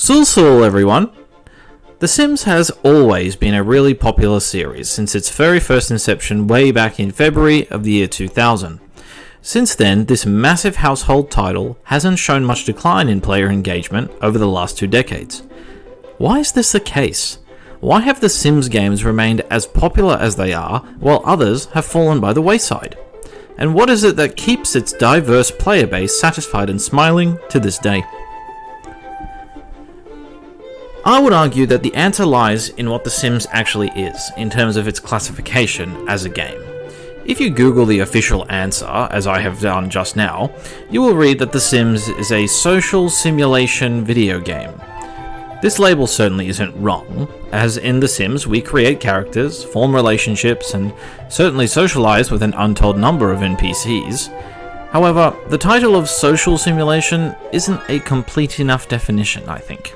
Sul everyone! The Sims has always been a really popular series since its very first inception way back in February of the year 2000. Since then, this massive household title hasn't shown much decline in player engagement over the last 2 decades. Why is this the case? Why have the Sims games remained as popular as they are, while others have fallen by the wayside? And what is it that keeps its diverse player base satisfied and smiling to this day? I would argue that the answer lies in what The Sims actually is, in terms of its classification as a game. If you Google the official answer, as I have done just now, you will read that The Sims is a social simulation video game. This label certainly isn't wrong, as in The Sims we create characters, form relationships, and certainly socialize with an untold number of NPCs. However, the title of social simulation isn't a complete enough definition, I think.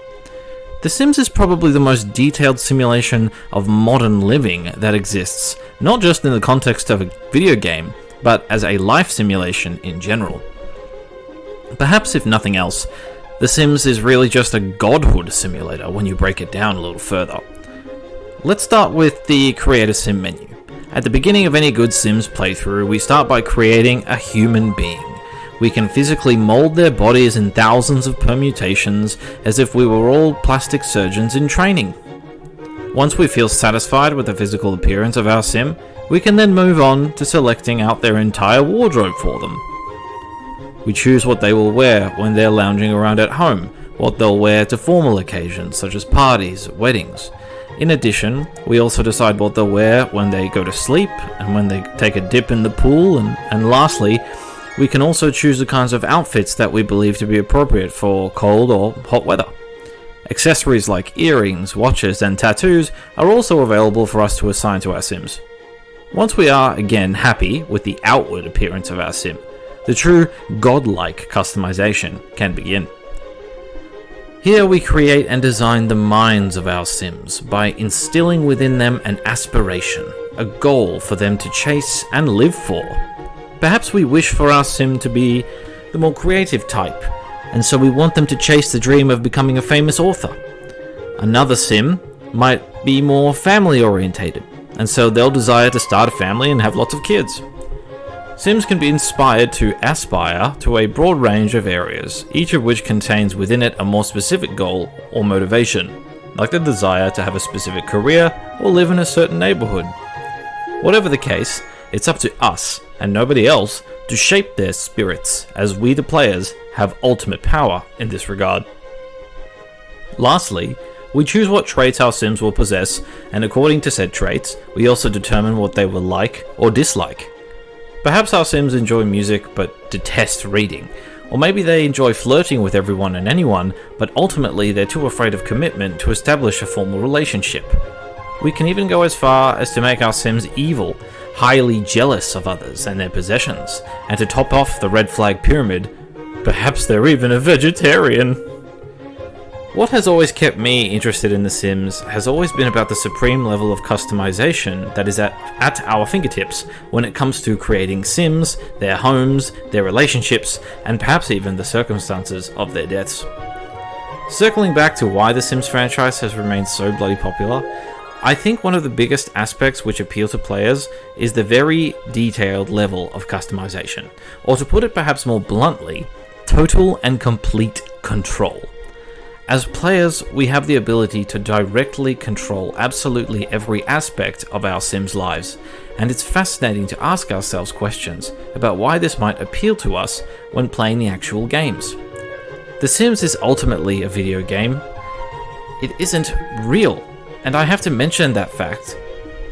The Sims is probably the most detailed simulation of modern living that exists, not just in the context of a video game, but as a life simulation in general. Perhaps if nothing else, The Sims is really just a Godhood simulator when you break it down a little further. Let's start with the Create a Sim menu. At the beginning of any good Sims playthrough, we start by creating a human being. We can physically mold their bodies in thousands of permutations as if we were all plastic surgeons in training. Once we feel satisfied with the physical appearance of our Sim, we can then move on to selecting out their entire wardrobe for them. We choose what they will wear when they're lounging around at home, what they'll wear to formal occasions such as parties, weddings. In addition, we also decide what they'll wear when they go to sleep and when they take a dip in the pool, and lastly, we can also choose the kinds of outfits that we believe to be appropriate for cold or hot weather. Accessories like earrings, watches, and tattoos are also available for us to assign to our Sims. Once we are, again, happy with the outward appearance of our Sim, the true godlike customization can begin. Here we create and design the minds of our Sims by instilling within them an aspiration, a goal for them to chase and live for. Perhaps we wish for our Sim to be the more creative type, and so we want them to chase the dream of becoming a famous author. Another Sim might be more family orientated, and so they'll desire to start a family and have lots of kids. Sims can be inspired to aspire to a broad range of areas, each of which contains within it a more specific goal or motivation, like the desire to have a specific career or live in a certain neighborhood. Whatever the case, it's up to us and nobody else to shape their spirits, as we the players have ultimate power in this regard. Lastly, we choose what traits our Sims will possess, and according to said traits, we also determine what they will like or dislike. Perhaps our Sims enjoy music but detest reading, or maybe they enjoy flirting with everyone and anyone, but ultimately they're too afraid of commitment to establish a formal relationship. We can even go as far as to make our Sims evil, highly jealous of others and their possessions, and to top off the red flag pyramid, perhaps they're even a vegetarian. What has always kept me interested in The Sims has always been about the supreme level of customization that is at our fingertips when it comes to creating Sims, their homes, their relationships, and perhaps even the circumstances of their deaths. Circling back to why the Sims franchise has remained so bloody popular, I think one of the biggest aspects which appeal to players is the very detailed level of customization, or to put it perhaps more bluntly, total and complete control. As players, we have the ability to directly control absolutely every aspect of our Sims' lives, and it's fascinating to ask ourselves questions about why this might appeal to us when playing the actual games. The Sims is ultimately a video game. It isn't real. And I have to mention that fact.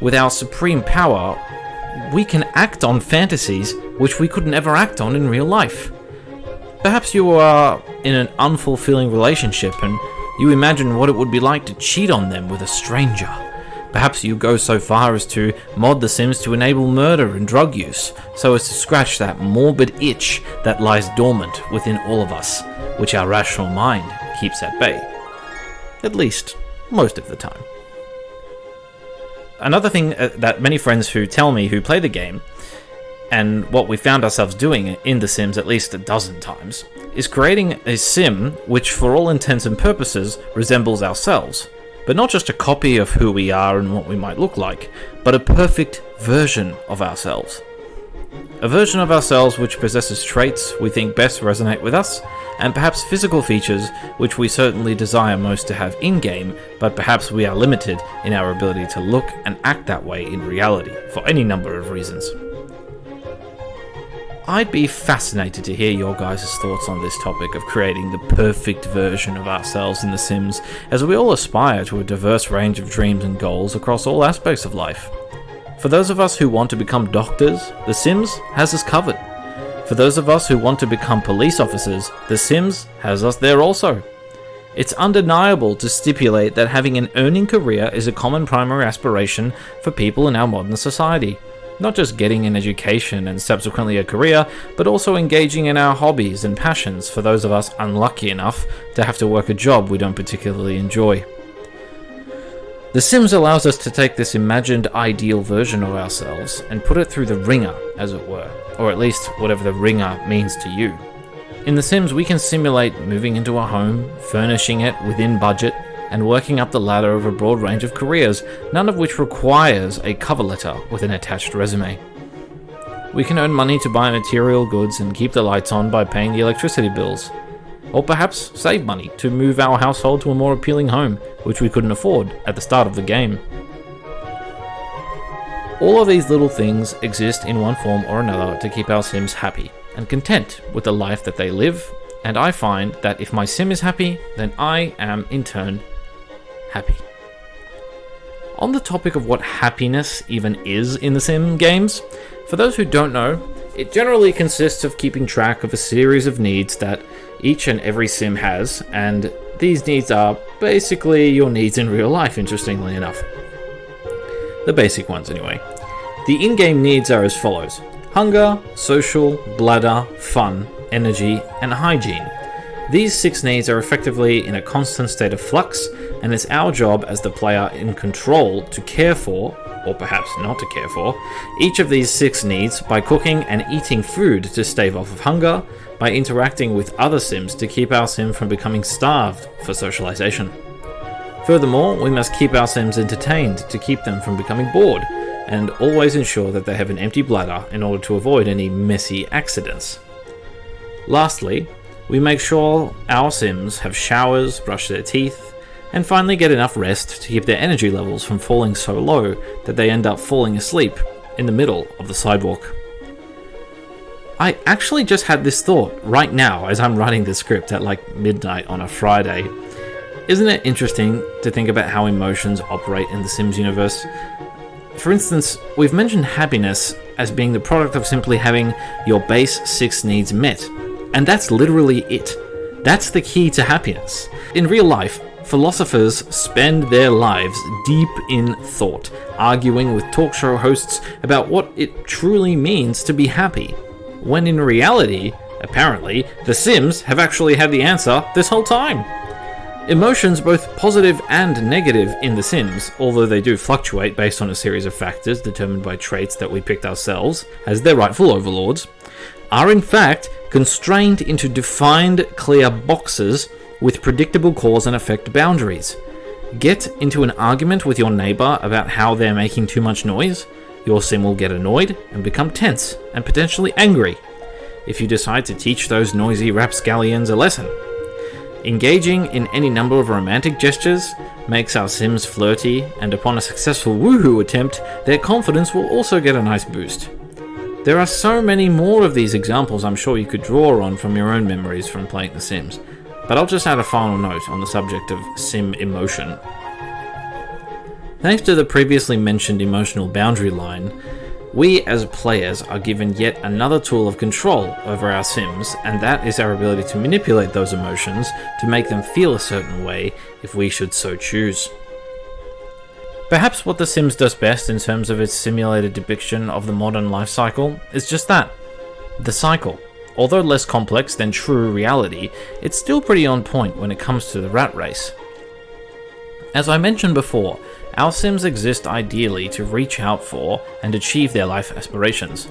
With our supreme power, we can act on fantasies which we could never act on in real life. Perhaps you are in an unfulfilling relationship and you imagine what it would be like to cheat on them with a stranger. Perhaps you go so far as to mod the Sims to enable murder and drug use, so as to scratch that morbid itch that lies dormant within all of us, which our rational mind keeps at bay. At least, most of the time. Another thing that many friends who tell me who play the game and what we found ourselves doing in The Sims at least a dozen times, is creating a sim which for all intents and purposes resembles ourselves, but not just a copy of who we are and what we might look like, but a perfect version of ourselves. A version of ourselves which possesses traits we think best resonate with us, and perhaps physical features which we certainly desire most to have in-game, but perhaps we are limited in our ability to look and act that way in reality, for any number of reasons. I'd be fascinated to hear your guys' thoughts on this topic of creating the perfect version of ourselves in The Sims, as we all aspire to a diverse range of dreams and goals across all aspects of life. For those of us who want to become doctors, The Sims has us covered. For those of us who want to become police officers, The Sims has us there also. It's undeniable to stipulate that having an earning career is a common primary aspiration for people in our modern society. Not just getting an education and subsequently a career, but also engaging in our hobbies and passions for those of us unlucky enough to have to work a job we don't particularly enjoy. The Sims allows us to take this imagined ideal version of ourselves and put it through the ringer, as it were, or at least whatever the ringer means to you. In The Sims, we can simulate moving into a home, furnishing it within budget, and working up the ladder of a broad range of careers, none of which requires a cover letter with an attached resume. We can earn money to buy material goods and keep the lights on by paying the electricity bills. Or perhaps save money to move our household to a more appealing home, which we couldn't afford at the start of the game. All of these little things exist in one form or another to keep our Sims happy and content with the life that they live, and I find that if my Sim is happy, then I am in turn happy. On the topic of what happiness even is in the Sim games, for those who don't know, it generally consists of keeping track of a series of needs that each and every Sim has, and these needs are basically your needs in real life, interestingly enough. The basic ones anyway. The in-game needs are as follows: hunger, social, bladder, fun, energy, and hygiene. These 6 needs are effectively in a constant state of flux, and it's our job as the player in control to care for, or perhaps not to care for, each of these 6 needs by cooking and eating food to stave off of hunger, by interacting with other Sims to keep our Sim from becoming starved for socialization. Furthermore, we must keep our Sims entertained to keep them from becoming bored, and always ensure that they have an empty bladder in order to avoid any messy accidents. Lastly, we make sure our Sims have showers, brush their teeth, and finally get enough rest to keep their energy levels from falling so low that they end up falling asleep in the middle of the sidewalk. I actually just had this thought right now as I'm writing the script at like midnight on a Friday. Isn't it interesting to think about how emotions operate in the Sims universe? For instance, we've mentioned happiness as being the product of simply having your base 6 needs met, and that's literally it. That's the key to happiness. In real life, philosophers spend their lives deep in thought, arguing with talk show hosts about what it truly means to be happy, when in reality, apparently, the Sims have actually had the answer this whole time. Emotions, both positive and negative in The Sims, although they do fluctuate based on a series of factors determined by traits that we picked ourselves as their rightful overlords, are in fact constrained into defined, clear boxes with predictable cause and effect boundaries. Get into an argument with your neighbor about how they're making too much noise, your Sim will get annoyed and become tense and potentially angry. If you decide to teach those noisy rapscallions a lesson, engaging in any number of romantic gestures makes our Sims flirty, and upon a successful woohoo attempt, their confidence will also get a nice boost. There are so many more of these examples I'm sure you could draw on from your own memories from playing The Sims, but I'll just add a final note on the subject of Sim emotion. Thanks to the previously mentioned emotional boundary line, we as players are given yet another tool of control over our Sims, and that is our ability to manipulate those emotions to make them feel a certain way if we should so choose. Perhaps what The Sims does best in terms of its simulated depiction of the modern life cycle is just that, the cycle. Although less complex than true reality, it's still pretty on point when it comes to the rat race. As I mentioned before, our Sims exist ideally to reach out for and achieve their life aspirations.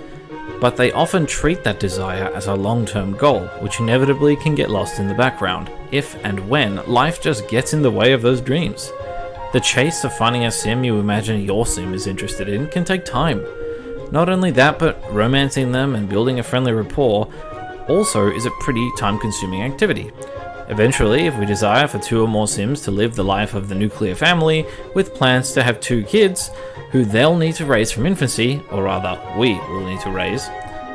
but they often treat that desire as a long-term goal, which inevitably can get lost in the background, if and when life just gets in the way of those dreams. The chase of finding a sim you imagine your sim is interested in can take time. Not only that, but romancing them and building a friendly rapport also is a pretty time-consuming activity. Eventually, if we desire for 2 or more sims to live the life of the nuclear family, with plans to have 2 kids, who they'll need to raise from infancy, or rather, we will need to raise,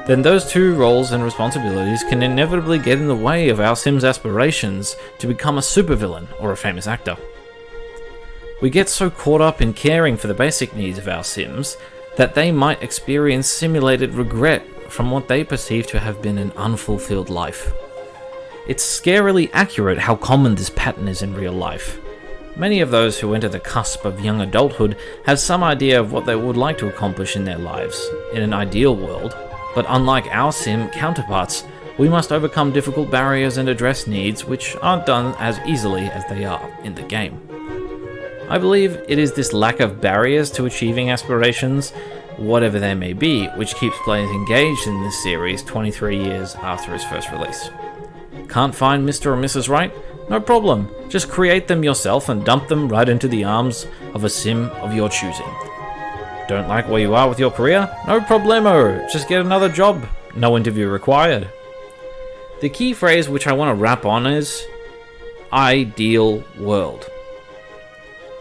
then those 2 roles and responsibilities can inevitably get in the way of our sim's aspirations to become a supervillain or a famous actor. We get so caught up in caring for the basic needs of our sims that they might experience simulated regret from what they perceive to have been an unfulfilled life. It's scarily accurate how common this pattern is in real life. Many of those who enter the cusp of young adulthood have some idea of what they would like to accomplish in their lives, in an ideal world, but unlike our sim counterparts, we must overcome difficult barriers and address needs which aren't done as easily as they are in the game. I believe it is this lack of barriers to achieving aspirations, whatever they may be, which keeps players engaged in this series 23 years after its first release. Can't find Mr. or Mrs. Right? No problem, just create them yourself and dump them right into the arms of a sim of your choosing. Don't like where you are with your career? No problemo, just get another job, no interview required. The key phrase which I want to wrap on is ideal world.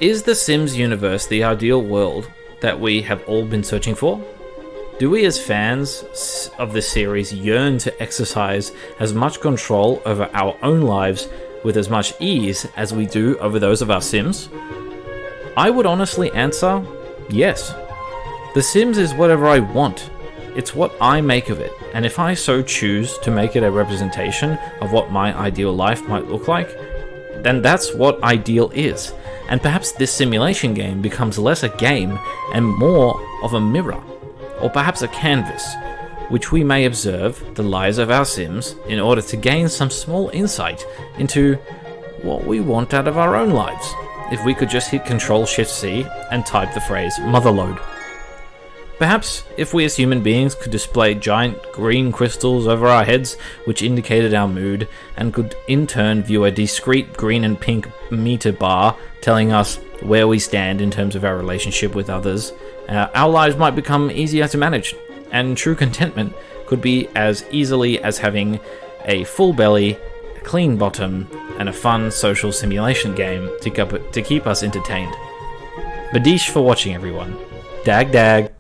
Is the Sims universe the ideal world that we have all been searching for? Do we as fans of the series yearn to exercise as much control over our own lives with as much ease as we do over those of our Sims? I would honestly answer yes. The Sims is whatever I want. It's what I make of it, and if I so choose to make it a representation of what my ideal life might look like, then that's what ideal is. And perhaps this simulation game becomes less a game and more of a mirror, or perhaps a canvas, which we may observe the lives of our Sims in order to gain some small insight into what we want out of our own lives, if we could just hit Ctrl-Shift-C and type the phrase motherload. Perhaps if we as human beings could display giant green crystals over our heads which indicated our mood, and could in turn view a discrete green and pink meter bar telling us where we stand in terms of our relationship with others, our lives might become easier to manage, and true contentment could be as easily as having a full belly, a clean bottom, and a fun social simulation game to keep us entertained. Badish for watching, everyone. Dag dag.